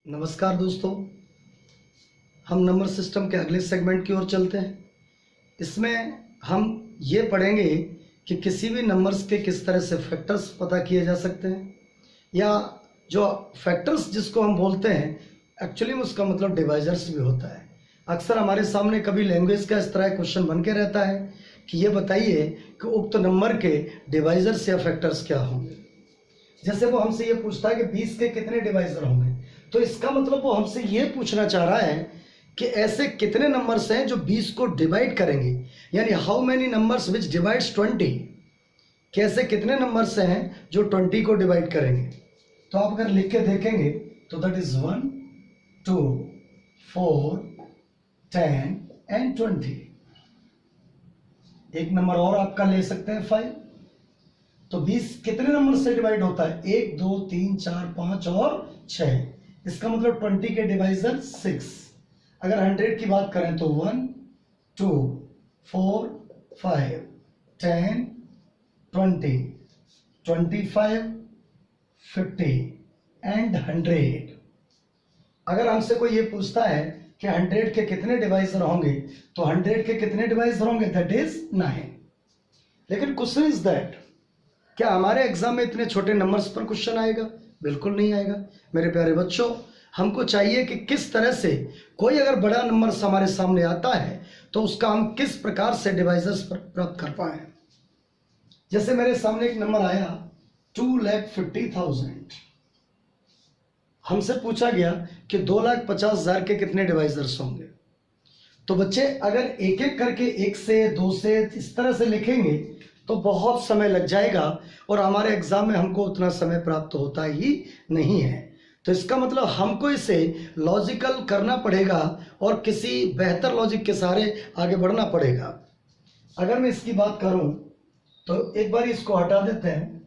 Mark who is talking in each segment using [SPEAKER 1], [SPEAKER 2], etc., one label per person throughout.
[SPEAKER 1] नमस्कार दोस्तों, हम नंबर सिस्टम के अगले सेगमेंट की ओर चलते हैं। इसमें हम ये पढ़ेंगे कि किसी भी नंबर्स के किस तरह से फैक्टर्स पता किए जा सकते हैं, या जो फैक्टर्स जिसको हम बोलते हैं एक्चुअली में उसका मतलब डिवाइजर्स भी होता है। अक्सर हमारे सामने कभी लैंग्वेज का इस तरह क्वेश्चन बन के रहता है कि ये बताइए कि उक्त नंबर के डिवाइजर्स या फैक्टर्स क्या होंगे। जैसे वो हमसे ये पूछता है कि 20 के कितने डिवाइजर होंगे, तो इसका मतलब वो हमसे ये पूछना चाह रहा है कि ऐसे कितने नंबर्स हैं जो 20 को डिवाइड करेंगे, यानी how many numbers which divides 20। कैसे कितने नंबर्स हैं जो 20 को डिवाइड करेंगे। तो आप अगर लिख के देखेंगे तो दैट इज 1, 2, 4, 10 एंड 20। एक नंबर और आपका ले सकते हैं 5। तो 20 कितने नंबर से डिवाइड होता है? 1, 2, 3, 4, 5 और 6। इसका मतलब 20 के डिवाइजर 6। अगर 100 की बात करें तो 1, 2, 4, 5, 10, 20, 25, 50 एंड 100। अगर हमसे कोई ये पूछता है कि 100 के कितने डिवाइजर होंगे, तो 100 के कितने डिवाइजर होंगे? That is 9। लेकिन क्वेश्चन इज दैट, क्या हमारे एग्जाम में इतने छोटे नंबर्स पर क्वेश्चन आएगा? बिल्कुल नहीं आएगा। मेरे प्यारे बच्चों, हमको चाहिए कि किस तरह से कोई अगर बड़ा नंबर हमारे सामने आता है तो उसका हम किस प्रकार से डिवाइजर्स प्राप्त कर पाए। जैसे मेरे सामने एक नंबर आया 2,50,000। हमसे पूछा गया कि 2,50,000 के कितने डिवाइजर्स होंगे। तो बच्चे अगर एक एक करके 1 से 2 से इस तरह से लिखेंगे तो बहुत समय लग जाएगा और हमारे एग्जाम में हमको उतना समय प्राप्त होता ही नहीं है। तो इसका मतलब हमको इसे लॉजिकल करना पड़ेगा और किसी बेहतर लॉजिक के सहारे आगे बढ़ना पड़ेगा। अगर मैं इसकी बात करूं तो एक बार इसको हटा देते हैं।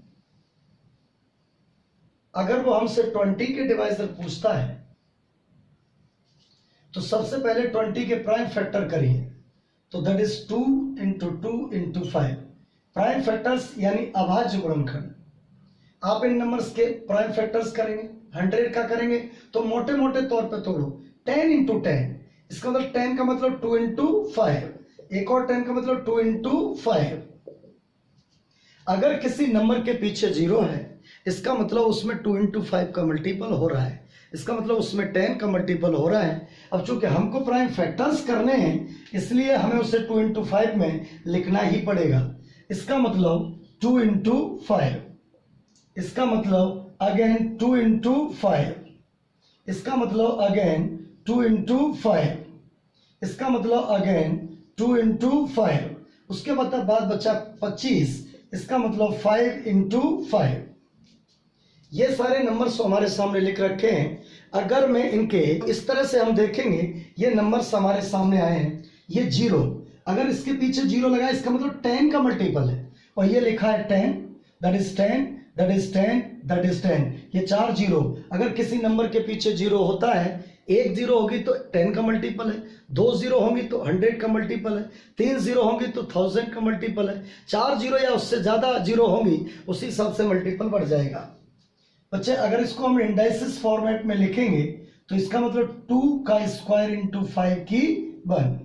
[SPEAKER 1] अगर वो हमसे 20 के डिवाइजर पूछता है तो सबसे पहले 20 के प्राइम फैक्टर करिए, तो दैट इज 2 × 2 × 5। प्राइम फैक्टर्स यानी अभाज्य गुणनखंड। आप इन नंबर्स के प्राइम फैक्टर्स करेंगे, 100 का करेंगे तो मोटे मोटे तौर पे तोड़ो 10 × 10। इसका मतलब 10 का मतलब 2 × 5, एक और 10 का मतलब 2 × 5। अगर किसी नंबर के पीछे 0 है, इसका मतलब उसमें 2 × 5 का मल्टीपल हो रहा है, इसका मतलब उसमें 10 का मल्टीपल हो रहा है। अब चूंकि हमको प्राइम फैक्टर्स करने हैं इसलिए हमें उसे 2 × 5 में लिखना ही पड़ेगा। इसका मतलब 2 × 5, इसका मतलब अगेन 2 × 5, इसका मतलब अगेन 2 × 5, इसका मतलब अगेन 2 × 5। उसके बाद बचा 25, इसका मतलब 5 × 5। ये सारे नंबर्स हमारे सामने लिख रखे हैं। अगर मैं इनके इस तरह से हम देखेंगे, ये नंबर्स हमारे सामने आए हैं, ये 0, अगर इसके पीछे 0 लगा इसका मतलब 10 का मल्टीपल है, और ये लिखा है 10, that is 10, that is 10, that is 10। ये 4 0, अगर किसी नंबर के पीछे 0 होता है, 1 0 होगी तो 10 का मल्टीपल है, 2 0 होंगी तो 100 का मल्टीपल है, 3 0 होंगी तो 1000 का मल्टीपल है, 4 0 या उससे ज्यादा 0 होंगी उसी हिसाब से मल्टीपल बढ़ जाएगा। बच्चे अगर इसको हम इंडाइसिस फॉर्मेट में लिखेंगे तो इसका मतलब 2 का स्क्वायर × 5 की 1।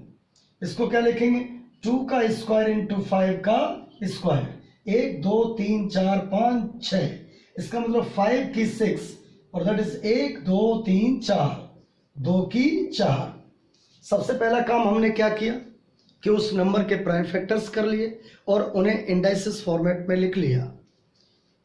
[SPEAKER 1] इसको क्या लिखेंगे? 2 का स्क्वायर × 5 का स्क्वायर। 1, 2, 3, 4, 5, 6, इसका मतलब 5 की 6, और दैट इज 1, 2, 3, 4, 2 की 4। सबसे पहला काम हमने क्या किया कि उस नंबर के प्राइम फैक्टर्स कर लिए और उन्हें इंडाइसिस फॉर्मेट में लिख लिया।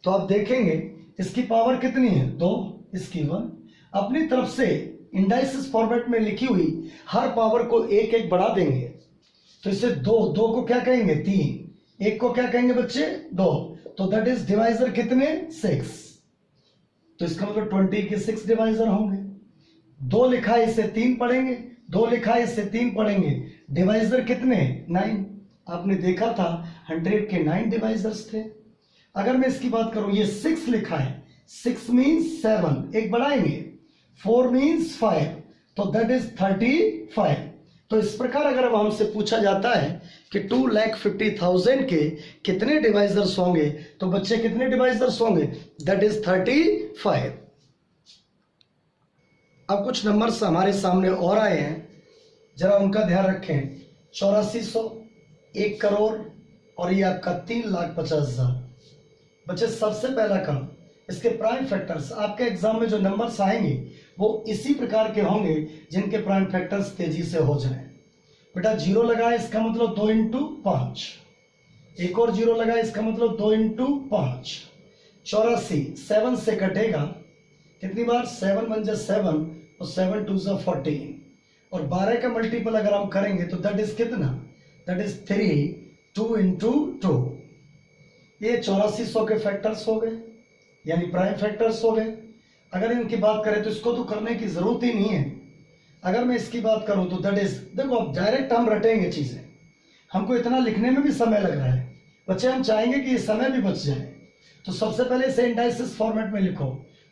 [SPEAKER 1] तो आप देखेंगे इसकी पावर कितनी है? 2, इसकी 1। अपनी तरफ से इंडाइसिस फॉर्मेट में लिखी हुई हर पावर को एक एक बढ़ा देंगे। तो इसे 2 को क्या कहेंगे? 3, 1 को क्या कहेंगे बच्चे? 2। तो दैट इज डिवाइजर कितने? 6। तो इसका मतलब 20 के 6 डिवाइजर होंगे। 2 लिखा है इसे 3 पढ़ेंगे, 2 लिखा है इसे 3 पढ़ेंगे। डिवाइजर कितने? 9। आपने देखा था 100 के 9 डिवाइजर्स थे। अगर मैं इसकी बात करूं, ये 6 लिखा है, 6 मीन्स 7, एक बढ़ाएंगे, 4 मीन्स 5, तो दैट इज 35। तो इस प्रकार अगर अब हमसे पूछा जाता है कि 2,50,000 के कितने डिवाइजर्स होंगे, तो बच्चे कितने डिवाइजर्स होंगे? That is 35। अब कुछ नंबर्स हमारे सामने और आए हैं, जरा उनका ध्यान रखें। 8400, 1 करोड़ और ये आपका 3,50,000। बच्चे सबसे पहला काम, इसके प्राइम फैक्टर्स, आपके एग्जाम में जो नंबर्स आएंगे वो इसी प्रकार के होंगे जिनके प्राइम फैक्टर्स तेजी से हो जाएं। बेटा 0 लगा, इसका मतलब 2 इंटू 5। एक और 0 लगा, इसका मतलब 2 इंटू 5। 84 7 से कटेगा कितनी बार? 7 1 जा 7 और 7 2 जा 14 और 12 का मल्टीपल अगर हम करेंगे तो दैट इज कितना? That is 3 2 into 2। ये 8400 के फैक्टर्स हो गए, यानी प्राइम फैक्टर्स हो गए। अगर इनकी बात करें तो इसको तो करने की जरूरत ही नहीं है। अगर मैं इसकी बात करूं तो दैट इज, देखो अब डायरेक्ट हम रटेंगे चीजें, हमको इतना लिखने में भी समय लग रहा है। बच्चे हम चाहेंगे कि ये समय भी बच जाए, तो सबसे पहले इसे इंडाइसिस फॉर्मेट में लिखो।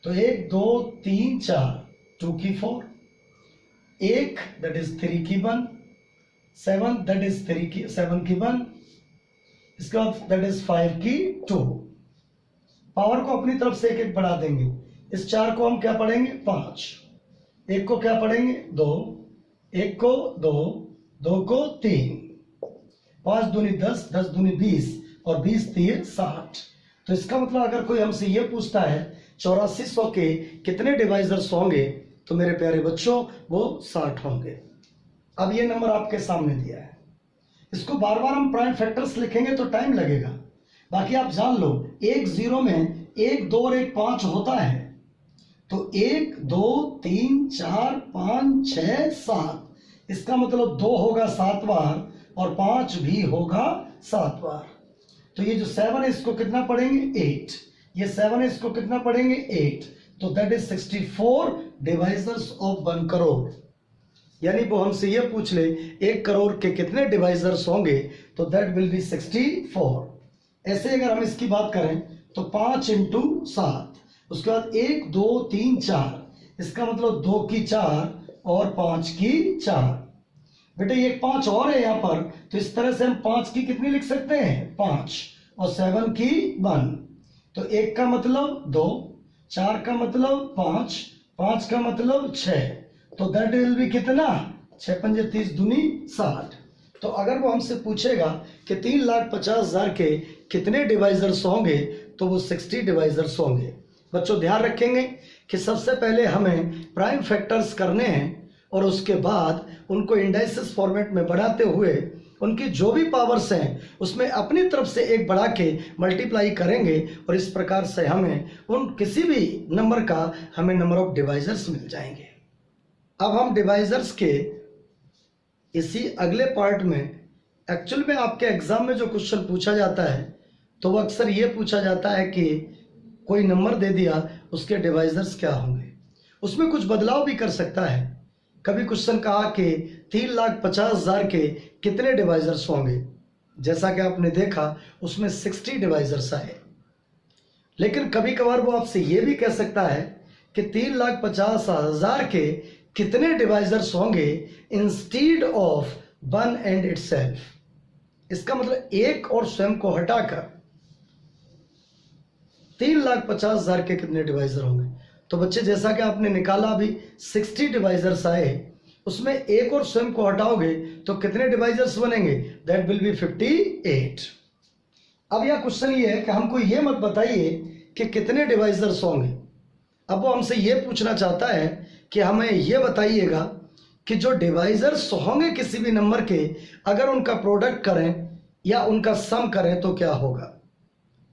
[SPEAKER 1] तो 1 2 3 4, 2 की 4, 1 दैट इज 3 की 1, 7 दैट इज 3 की 7 की 1, इसके बाद दैट इज 5 की 2। पावर को अपनी तरफ से एक एक बढ़ा देंगे। इस 4 को हम क्या पढ़ेंगे? 5। 1 को क्या पढ़ेंगे? 2। 1 को 2, 2 को 3, 5 दूनी 10, 10 दूनी 20 और 20 3 60। तो इसका मतलब अगर कोई हमसे ये पूछता है 8400 के कितने डिवाइजर्स होंगे, तो मेरे प्यारे बच्चों वो 60 होंगे। अब ये नंबर आपके सामने दिया है, इसको बार बार हम प्राइम फैक्टर्स लिखेंगे तो टाइम लगेगा। बाकी आप जान लो, एक 0 में 1 2 और 1 5 होता है, तो 1 2 3 4 5 6 7, इसका मतलब 2 होगा 7 बार और 5 भी होगा 7 बार। तो ये जो 7 है इसको कितना पढ़ेंगे? 8। ये 7 है इसको कितना पढ़ेंगे? 8। तो that is 64 divisors of 1 crore. यानी वो हमसे ये पूछ ले 1 करोड़ के कितने डिवाइजर्स होंगे, तो दैट विल बी 64। ऐसे अगर हम इसकी बात करें तो 5 इंटू 7, उसके बाद 1 2 3 4, इसका मतलब 2 की 4 और 5 की 4। बेटे ये 5 और है यहाँ पर, तो इस तरह से हम 5 की कितनी लिख सकते हैं? 5 और 7 की 1। तो 1 का मतलब 2, 4 का मतलब 5, 5 का मतलब 6, तो दैट विल बी कितना? 6 पंजे 30 दूनी 60। तो अगर वो हमसे पूछेगा कि 3,50,000 के कितने डिवाइजर्स होंगे, तो वो 60 डिवाइजर्स होंगे। बच्चों ध्यान रखेंगे कि सबसे पहले हमें प्राइम फैक्टर्स करने हैं और उसके बाद उनको इंडाइसिस फॉर्मेट में बढ़ाते हुए उनकी जो भी पावर्स हैं उसमें अपनी तरफ से एक बढ़ा के मल्टीप्लाई करेंगे और इस प्रकार से हमें उन किसी भी नंबर का हमें नंबर ऑफ डिवाइजर्स मिल जाएंगे। अब हम डिवाइजर्स के इसी अगले पार्ट में, एक्चुअल में आपके एग्जाम में जो क्वेश्चन पूछा जाता है तो वो अक्सर ये पूछा जाता है कि कोई नंबर दे दिया, उसके डिवाइजर्स क्या होंगे। उसमें कुछ बदलाव भी कर सकता है। कभी क्वेश्चन कहा कि 3,50,000 के कितने डिवाइजर्स होंगे, जैसा कि आपने देखा उसमें 60 डिवाइजर्स आए। लेकिन कभी कभार वो आपसे ये भी कह सकता है कि 3,50,000 के कितने डिवाइजर्स होंगे इंस्टीड ऑफ 1 एंड इटसेल्फ। इसका मतलब एक और स्वयं को हटाकर 3,50,000 के कितने डिवाइजर होंगे। तो बच्चे जैसा कि आपने निकाला अभी 60 डिवाइजर्स आए, उसमें एक और स्वयं को हटाओगे तो कितने डिवाइजर्स बनेंगे? That will be 58। अब यह क्वेश्चन ये है कि हमको ये मत बताइए कि कितने डिवाइजर्स होंगे। अब वो हमसे ये पूछना चाहता है कि हमें ये बताइएगा कि जो डिवाइजर्स होंगे किसी भी नंबर के, अगर उनका प्रोडक्ट करें या उनका सम करें तो क्या होगा।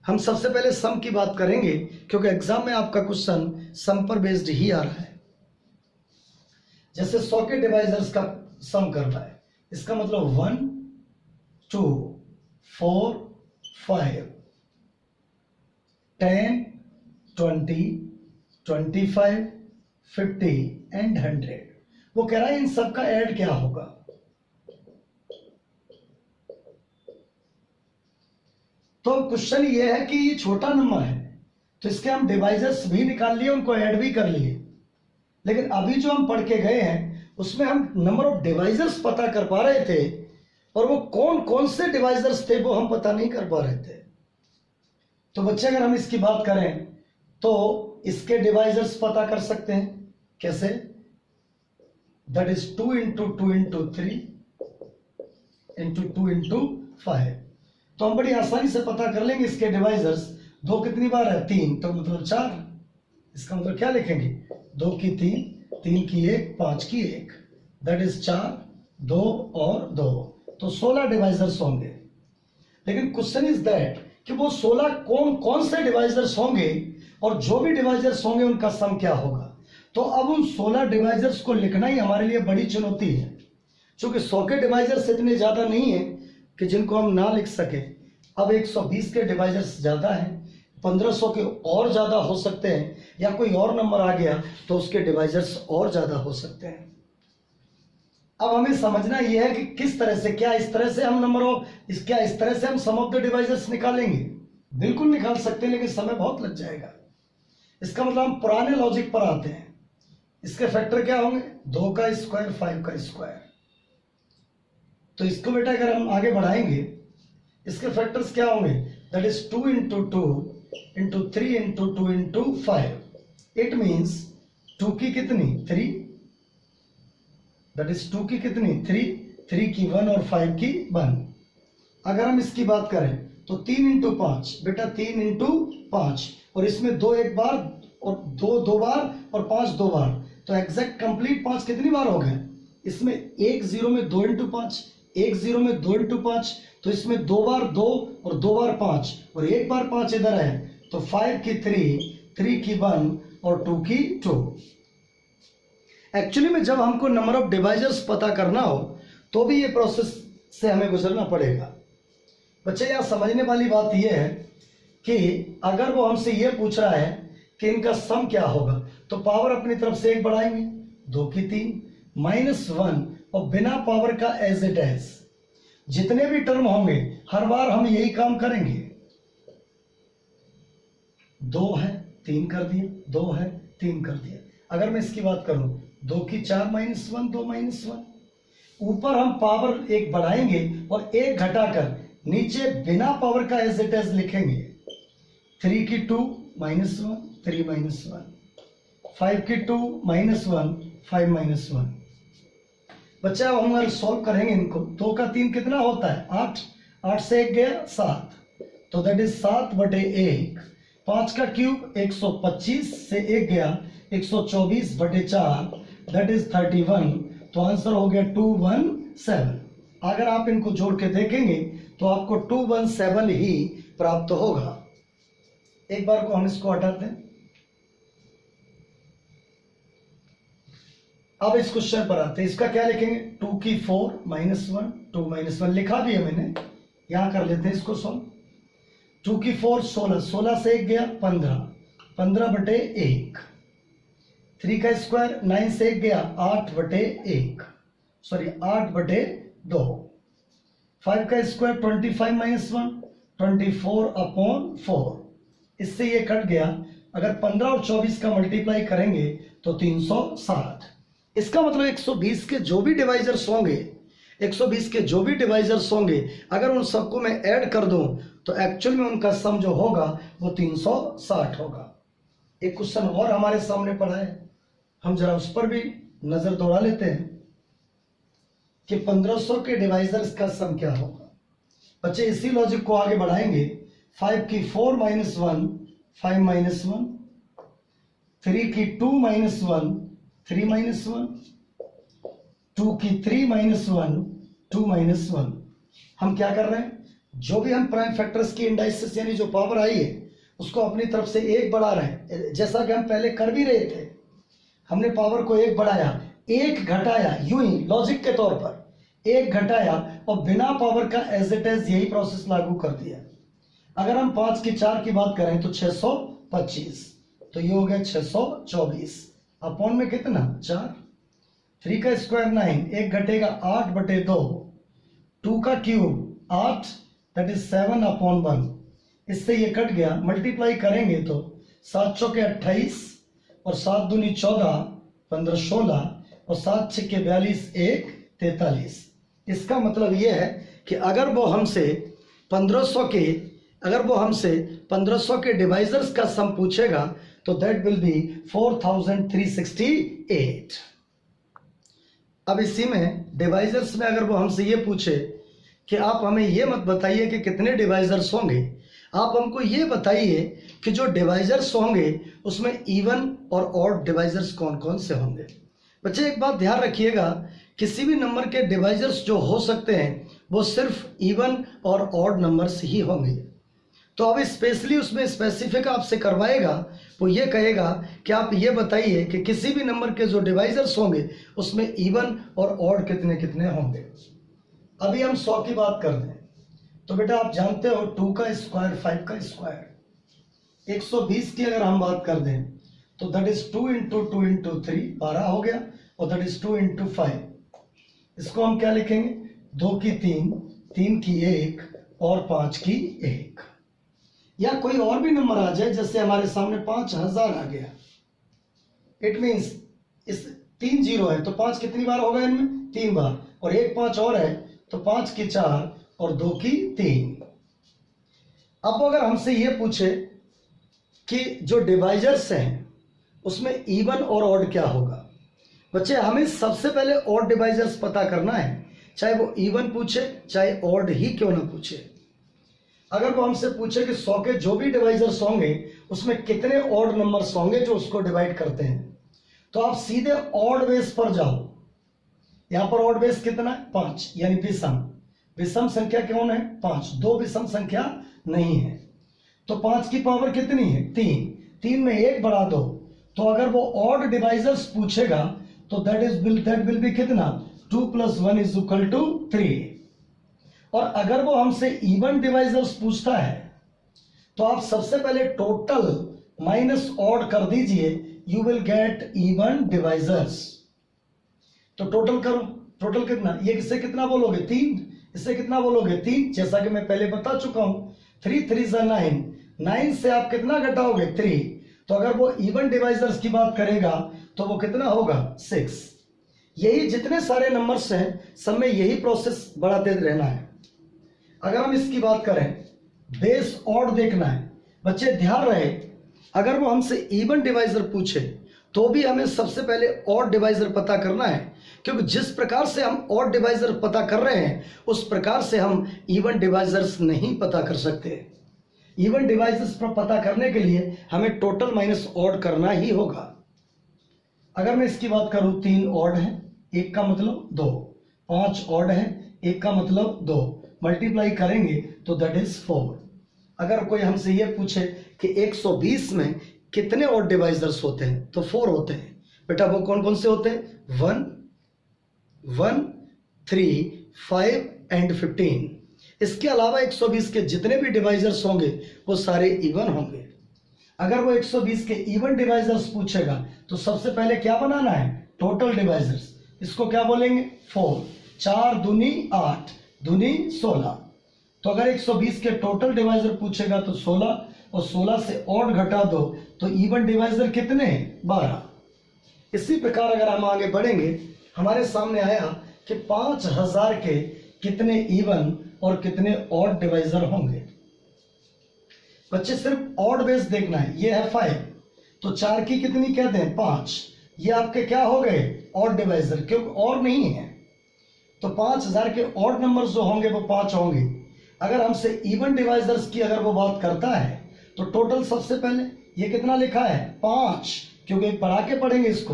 [SPEAKER 1] हम सबसे पहले सम की बात करेंगे क्योंकि एग्जाम में आपका क्वेश्चन सम पर बेस्ड ही आ रहा है। जैसे 100 के डिवाइजर्स का सम करना है, इसका मतलब 1 2 4 5 10 20 25 50 एंड 100। वो कह रहा है इन सब का ऐड क्या होगा। तो क्वेश्चन ये है कि ये छोटा नंबर है तो इसके हम डिवाइजर्स भी निकाल लिए, उनको ऐड भी कर लिए, लेकिन अभी जो हम पढ़ के गए हैं उसमें हम नंबर ऑफ डिवाइजर्स पता कर पा रहे थे और वो कौन कौन से डिवाइजर्स थे वो हम पता नहीं कर पा रहे थे। तो बच्चे अगर हम इसकी बात करें तो इसके डिवाइजर्स पता कर सकते हैं। कैसे? That is 2 into 2 into 3 into 2 into 5। तो हम बड़ी आसानी से पता कर लेंगे इसके डिवाइजर्स। 2 कितनी बार है? 3, तो मतलब 4। इसका मतलब क्या लिखेंगे? 2 की 3, 3 की 1, 5 की 1, दैट इज 4, 2 और 2, तो 16 डिवाइजर्स होंगे। लेकिन क्वेश्चन इज दैट कि वो 16 कौन कौन से डिवाइजर्स होंगे और जो भी डिवाइजर्स होंगे उनका सम क्या होगा। तो अब उन 16 डिवाइजर्स को लिखना ही हमारे लिए बड़ी चुनौती है, क्योंकि 100 के डिवाइजर्स इतने ज्यादा नहीं है कि जिनको हम ना लिख सके। अब 120 के डिवाइजर्स ज्यादा हैं, 1500 के और ज्यादा हो सकते हैं, या कोई और नंबर आ गया तो उसके डिवाइजर्स और ज्यादा हो सकते हैं। अब हमें समझना यह है कि किस तरह से, क्या इस तरह से हम क्या इस तरह से हम सम ऑफ द डिवाइजर्स निकालेंगे? बिल्कुल निकाल सकते हैं, लेकिन समय बहुत लग जाएगा। इसका मतलब हम पुराने लॉजिक पर आते हैं। इसके फैक्टर क्या होंगे? 2 का स्क्वायर, 5 का स्क्वायर। तो इसको बेटा अगर हम आगे बढ़ाएंगे, इसके फैक्टर्स क्या होंगे? That is 2 into 2 into 3 into 2 into 5। It means 2 की कितनी? 3, दैट इज 2 की कितनी? 3 की 1 और 5 की 1। अगर हम इसकी बात करें तो 3 इंटू 5 बेटा, 3 इंटू 5, और इसमें 2 एक बार और 2 दो बार और 5 दो बार, तो एग्जैक्ट कंप्लीट 5 कितनी बार हो गए? इसमें 1 0 में 2 इंटू 5, 1 0 में 2 इंटू 5, तो इसमें 2 बार 2 और 2 बार 5 और 1 बार 5 इधर है, तो 5 की 3 की 1 और 2 की 2। एक्चुअली में जब हमको नंबर ऑफ डिवाइजर्स पता करना हो तो भी ये प्रोसेस से हमें गुजरना पड़ेगा। बच्चे यहाँ समझने वाली बात यह है कि अगर वो हमसे ये पूछ रहा है कि इनका सम क्या होगा, तो पावर अपनी तरफ से 1 बढ़ाएंगे, 2 की 3 -1, और बिना पावर का एज इट एज जितने भी टर्म होंगे हर बार हम यही काम करेंगे। 2 है 3 कर दिए, 2 है 3 कर दिया। अगर मैं इसकी बात करूं, 2 की 4 -1, 2 -1, ऊपर हम पावर 1 बढ़ाएंगे और 1 घटाकर नीचे बिना पावर का एज इट एज लिखेंगे। 3 की 2 -1, 3 -1, 5 की 2 -1, 5 -1। बच्चा अब हम सॉल्व करेंगे इनको। 2 का 3 कितना होता है? 8, 8 से 1 गया 7, तो दैट इज 7/1। 5 का क्यूब 125 से 1 गया 124/4, दैट इज 31, तो आंसर हो गया 217। अगर आप इनको जोड़ के देखेंगे तो आपको 217 ही प्राप्त होगा। एक बार को हम इसको हटाते हैं। अब इस क्वेश्चन पर आते हैं। इसका क्या लिखेंगे? 2 की 4 -1, 2 -1 लिखा भी है मैंने, यहां कर लेते हैं इसको सॉल्व। 2 की 4 16, 16 से 1 गया 15, 15/1। 3 का स्क्वायर 9 से 1 गया 8/1, सॉरी 8/2। 5 का स्क्वायर 25 -1, 24/4। इससे ये कट गया। अगर 15 और 24 का मल्टीप्लाई करेंगे तो 360। इसका मतलब 120 के जो भी डिवाइजर्स होंगे, 120 के जो भी डिवाइजर्स होंगे, अगर उन सबको मैं ऐड कर दूं तो एक्चुअल में उनका सम जो होगा वो 360 होगा। एक क्वेश्चन और हमारे सामने पड़ा है, हम जरा उस पर भी नजर दौड़ा लेते हैं कि 1500 के डिवाइजर्स का सम क्या होगा। बच्चे इसी लॉजिक को आगे बढ़ाएंगे। 5 की 4 -1, 5 -1, 3 की 2 -1, 3 -1, 2 की 3 -1, 2 -1। हम क्या कर रहे हैं? जो भी हम प्राइम फैक्टर्स की इंडाइसिस यानी जो पावर आई है उसको अपनी तरफ से 1 बढ़ा रहे हैं, जैसा कि हम पहले कर भी रहे थे। हमने पावर को 1 बढ़ाया, 1 घटाया, यूं ही लॉजिक के तौर पर 1 घटाया और बिना पावर का एज इट एज यही प्रोसेस लागू कर दिया। अगर हम 5 की 4 की बात करें तो 625, तो ये हो गया 624 अपॉन में कितना 4। 3 का स्क्वायर 9, 1 घटेगा 8/2। 2 का क्यूब 8, दैट इज 7/1। इससे ये कट गया, मल्टीप्लाई करेंगे तो 7 चौके 28 और 7 दूनी 14, 15 16 और 7 छक्के 42, 1 43। इसका मतलब यह है कि अगर वो हमसे 1500 के डिवाइजर्स का सम पूछेगा तो दैट विल बी 4368। अब इसी में डिवाइजर्स में अगर वो हमसे ये पूछे कि आप हमें ये मत बताइए कि कितने डिवाइजर्स होंगे, आप हमको ये बताइए कि जो डिवाइजर्स होंगे उसमें इवन और ऑड डिवाइजर्स कौन कौन से होंगे। बच्चे एक बात ध्यान रखिएगा, किसी भी नंबर के डिवाइजर्स जो हो सकते हैं वो सिर्फ इवन और ऑड नंबर्स ही होंगे। तो अब स्पेशली उसमें स्पेसिफिक आपसे करवाएगा, वो ये कहेगा कि आप ये बताइए कि किसी भी नंबर के जो डिवाइजर्स होंगे उसमें इवन और ऑड कितने कितने होंगे। अभी हम 100 की बात कर दें तो बेटा आप जानते हो 2 का स्क्वायर 5 का स्क्वायर। 120 की अगर हम बात कर दें तो दैट इज 2 इंटू 2 इंटू 3 12 हो गया, और दैट इज 2 इंटू 5। इसको हम क्या लिखेंगे, 2 की 3, 3 की 1 और 5 की 1। या कोई और भी नंबर आ जाए, जैसे हमारे सामने 5000 आ गया। इट मीन्स इस 3 जीरो है तो 5 कितनी बार होगा इनमें, 3 बार, और एक 5 और है तो 5 की 4 और 2 की 3। अब अगर हमसे ये पूछे कि जो डिवाइजर्स हैं उसमें इवन और ऑड क्या होगा, बच्चे हमें सबसे पहले ऑड डिवाइजर्स पता करना है, चाहे वो इवन पूछे चाहे ऑड ही क्यों ना पूछे। अगर वो हमसे पूछे कि 100 के जो भी डिवाइजर्स होंगे उसमें कितने ऑड नंबर्स होंगे जो उसको डिवाइड करते हैं, तो आप सीधे ऑड बेस पर जाओ। यहां पर ऑड बेस कितना है, 5, यानी विषम। विषम संख्या कौन है, 5, 2 विषम संख्या नहीं है। तो 5 की पावर कितनी है, 3, 3 में 1 बढ़ा दो। तो अगर वो ऑड डिवाइजर्स पूछेगा तो दैट विल बी कितना, 2 + 1 = 3। और अगर वो हमसे इवन डिवाइजर्स पूछता है तो आप सबसे पहले टोटल माइनस ऑड कर दीजिए, you will get even divisors. तो टोटल करो, टोटल कितना, ये इससे कितना बोलोगे 3, इससे कितना बोलोगे 3, जैसा कि मैं पहले बता चुका हूं। 3 3 = 9, 9 से आप कितना घटाओगे 3। तो अगर वो इवन डिवाइजर्स की बात करेगा तो वो कितना होगा 6। यही जितने सारे नंबर्स हैं सब में यही प्रोसेस बढ़ाते रहना है। अगर हम इसकी बात करें, बेस ऑड देखना है। बच्चे ध्यान रहे, अगर वो हमसे इवन डिवाइजर पूछे तो भी हमें सबसे पहले ऑड डिवाइजर पता करना है, क्योंकि जिस प्रकार से हम ऑड डिवाइजर पता कर रहे हैं उस प्रकार से हम इवन डिवाइजर्स नहीं पता कर सकते। इवन डिवाइजर्स पर पता करने के लिए हमें टोटल माइनस ऑड करना ही होगा। अगर मैं इसकी बात करूं, 3 ऑड है, 1 का मतलब 2, 5 ऑड है, 1 का मतलब 2, मल्टीप्लाई करेंगे तो दैट इज 4। अगर कोई हमसे ये पूछे कि 120 में कितने ऑड डिवाइजर्स होते हैं तो 4 होते हैं। बेटा वो कौन कौन से होते हैं, 1 1 3 5 एंड 15। इसके अलावा 120 के जितने भी डिवाइजर्स होंगे वो सारे इवन होंगे। अगर वो 120 के इवन डिवाइजर्स पूछेगा तो सबसे पहले क्या बनाना है, टोटल डिवाइजर्स। इसको क्या बोलेंगे, 4, 4 दूनी 8, दूनी 16। तो अगर 120 के टोटल डिवाइजर पूछेगा तो 16, और 16 से ऑड घटा दो तो इवन डिवाइजर कितने हैं, 12। इसी प्रकार अगर हम आगे बढ़ेंगे, हमारे सामने आया कि 5000 के कितने इवन और कितने ऑड डिवाइजर होंगे। बच्चे सिर्फ ऑड बेस देखना है, ये है 5, तो 4 की कितनी कहते हैं, 5। ये आपके क्या हो गए, ऑड डिवाइजर, क्योंकि और नहीं है। तो 5000 के ऑड नंबर्स जो होंगे वो 5 होंगे। अगर हमसे इवन डिवाइजर्स की अगर वो बात करता है तो टोटल सबसे पहले ये कितना लिखा है, 5, क्योंकि पढ़ा के पढ़ेंगे इसको।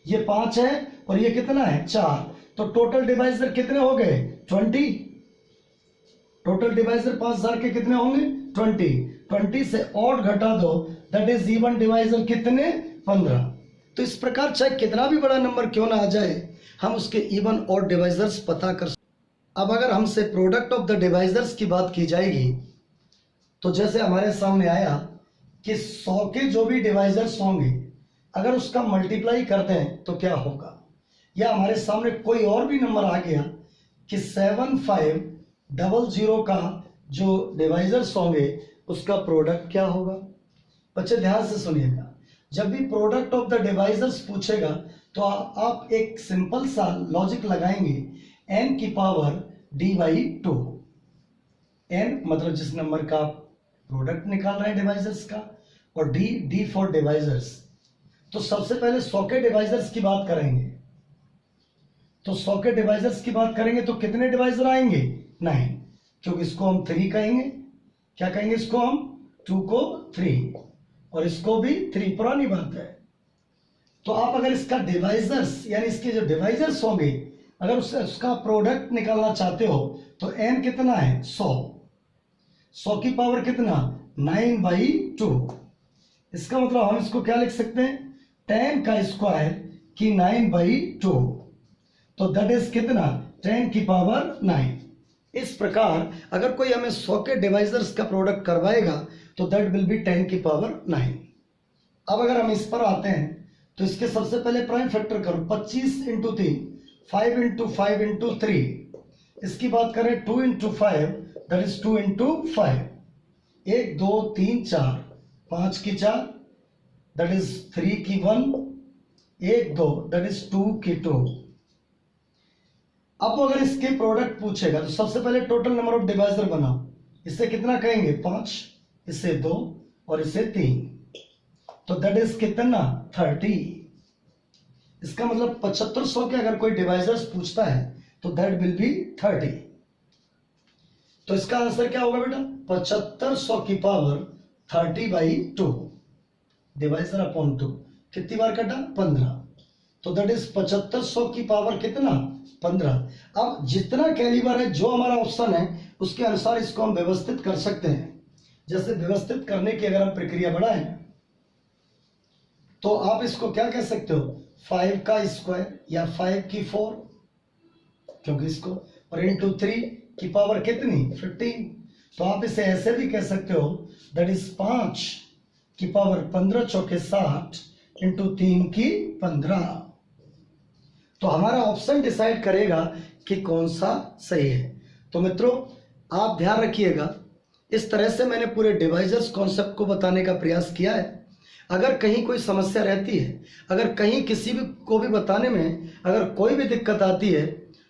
[SPEAKER 1] ये 5 है और ये कितना है, 4। तो टोटल डिवाइजर कितने हो गए, 20। टोटल डिवाइजर 5000 के कितने होंगे, 20। 20 से ऑड घटा दो, दैट इज इवन डिवाइजर कितने, 15। तो इस प्रकार चाहे कितना भी बड़ा नंबर क्यों ना आ जाए, हम उसके इवन और डिवाइजर्स पता कर। अब अगर हमसे प्रोडक्ट ऑफ द डिवाइजर्स की बात की जाएगी तो जैसे हमारे सामने आया कि 100 के जो भी डिवाइजर्स होंगे अगर उसका मल्टीप्लाई करते हैं तो क्या होगा, या हमारे सामने कोई और भी नंबर आ गया कि 7500 का जो डिवाइजर्स होंगे उसका प्रोडक्ट क्या होगा। बच्चे ध्यान से सुनिएगा, जब भी प्रोडक्ट ऑफ द डिवाइजर्स पूछेगा तो आप एक सिंपल सा लॉजिक लगाएंगे, n की पावर d/2। n मतलब जिस नंबर का आप प्रोडक्ट निकाल रहे हैं डिवाइजर्स का, और d फॉर डिवाइजर्स। तो सबसे पहले 100 के डिवाइजर्स की बात करेंगे तो 100 के डिवाइजर्स की बात करेंगे तो कितने डिवाइजर आएंगे? 9, क्योंकि इसको हम 3 कहेंगे। क्या कहेंगे इसको हम? 2 को 3 और इसको भी 3, पुरानी बात है। तो आप अगर इसका डिवाइजर्स यानी इसके जो डिवाइजर्स होंगे, अगर उसका प्रोडक्ट निकालना चाहते हो तो n कितना है? 100 की पावर कितना? 9/2। इसका मतलब हम इसको क्या लिख सकते हैं? 10 का स्क्वायर की 9/2, तो दैट इज कितना? 10 की पावर 9। इस प्रकार अगर कोई हमें 100 के डिवाइजर्स का प्रोडक्ट करवाएगा तो दैट विल बी 10 की पावर 9। अब अगर हम इस पर आते हैं तो इसके सबसे पहले प्राइम फैक्टर करो। 25 × 3, 5 × 5 × 3। इसकी बात करें 2 × 5, दैट इज 2 × 5। 1 2 3 4, 5 की 4, दैट इज 3 की 1, 1 2, दैट इज 2 की 2। अब अगर इसके प्रोडक्ट पूछेगा तो सबसे पहले टोटल नंबर ऑफ डिवाइजर बनाओ। इससे कितना कहेंगे? 5, इससे 2 और इससे 3, तो दैट इज कितना? 30। इसका मतलब 7500 के अगर कोई डिवाइजर्स पूछता है तो दैट विल बी 30। तो इसका आंसर क्या होगा बेटा? 7500 की पावर 30/2 डिवाइजर अपॉन 2। कितनी बार कटा? 15। तो दैट इज 7500 की पावर कितना? 15। अब जितना कैलिबर है, जो हमारा ऑप्शन है उसके अनुसार इसको हम व्यवस्थित कर सकते हैं। जैसे व्यवस्थित करने की अगर हम प्रक्रिया बढ़ाएं तो आप इसको क्या कह सकते हो? 5 का स्क्वायर या 5 की 4, क्योंकि इसको, और इंटू 3 की पावर कितनी? 15। तो आप इसे ऐसे भी कह सकते हो, दैट इज 5 की पावर 15 चौके 60 इंटू 3 की 15। तो हमारा ऑप्शन डिसाइड करेगा कि कौन सा सही है। तो मित्रों आप ध्यान रखिएगा, इस तरह से मैंने पूरे डिवाइजर्स कॉन्सेप्ट को बताने का प्रयास किया है। अगर कहीं कोई समस्या रहती है, अगर कहीं किसी भी को भी बताने में अगर कोई भी दिक्कत आती है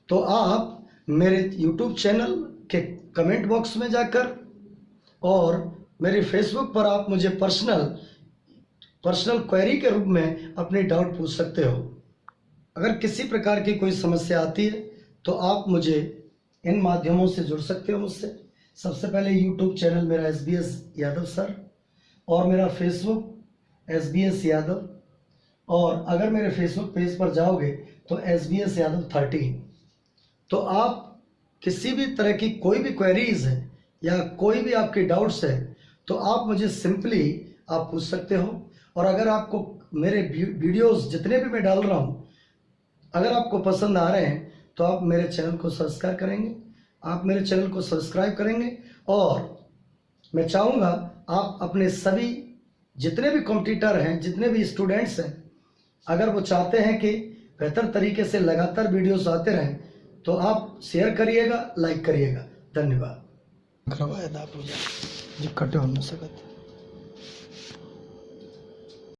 [SPEAKER 1] तो आप मेरे YouTube चैनल के कमेंट बॉक्स में जाकर और मेरे फेसबुक पर आप मुझे पर्सनल क्वेरी के रूप में अपनी डाउट पूछ सकते हो। अगर किसी प्रकार की कोई समस्या आती है तो आप मुझे इन माध्यमों से जुड़ सकते हो मुझसे। सबसे पहले YouTube चैनल मेरा SBS यादव सर, और मेरा फेसबुक SBS यादव, और अगर मेरे फेसबुक पेज पर जाओगे तो SBS यादव 13। तो आप किसी भी तरह की कोई भी क्वेरीज है या कोई भी आपकी डाउट्स है तो आप मुझे सिंपली आप पूछ सकते हो। और अगर आपको मेरे वीडियोस जितने भी मैं डाल रहा हूँ अगर आपको पसंद आ रहे हैं तो आप मेरे चैनल को सब्सक्राइब करेंगे, और मैं चाहूँगा आप अपने सभी जितने भी कॉम्पिटिटर हैं, जितने भी स्टूडेंट्स हैं, अगर वो चाहते हैं कि बेहतर तरीके से लगातार वीडियोस आते रहें तो आप शेयर करिएगा, लाइक करिएगा। धन्यवाद। करवाया था पूजा जो कटे हो न सकते।